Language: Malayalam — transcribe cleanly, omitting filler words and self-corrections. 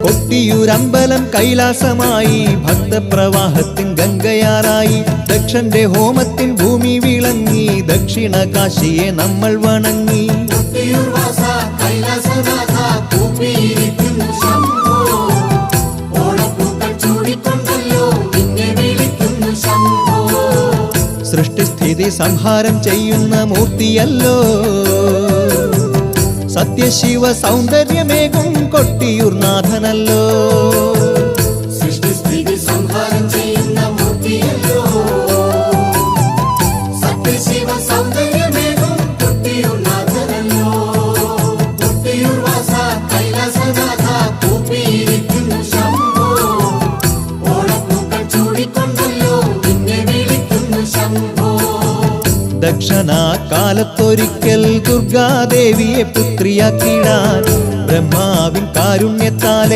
കൊട്ടിയൂരമ്പലം കൈലാസമായി, ഭക്തപ്രവാഹത്തിൻ ഗംഗയാറായി. ദക്ഷന്റെ ഹോമത്തിൻ ഭൂമി വിളങ്ങി, ദക്ഷിണ കാശിയെ നമ്മൾ വണങ്ങി. സൃഷ്ടിസ്ഥിതി സംഹാരം ചെയ്യുന്ന മൂർത്തിയല്ലോ, സത്യശിവ സൗന്ദര്യമേകും കൊട്ടിയൂർ നാഥനല്ലോ. സൃഷ്ടിസ്ഥിതി സംഹാരം ചെയ്യുന്ന മൂർത്തിയല്ലോ, സത്യശിവ സൗന്ദര്യമേകും കൊട്ടിയൂർ നാഥനല്ലോ. കൊട്ടിയൂർ വാസ കൈലാസനാഥ കൂപ്പിയിരിക്കുന്നു ശംഭോ, ഓണപ്പൂക്കൾ ചൂടിക്കൊണ്ടല്ലോ നിന്നെ വിളിക്കുന്നു ശംഭോ. ദക്ഷനാകാലത്തൊരിക്കൽ ദുർഗാദേവിയെ പുത്രിയാക്കിടാൻ ബ്രഹ്മാവിൻ കാരുണ്യത്താലെ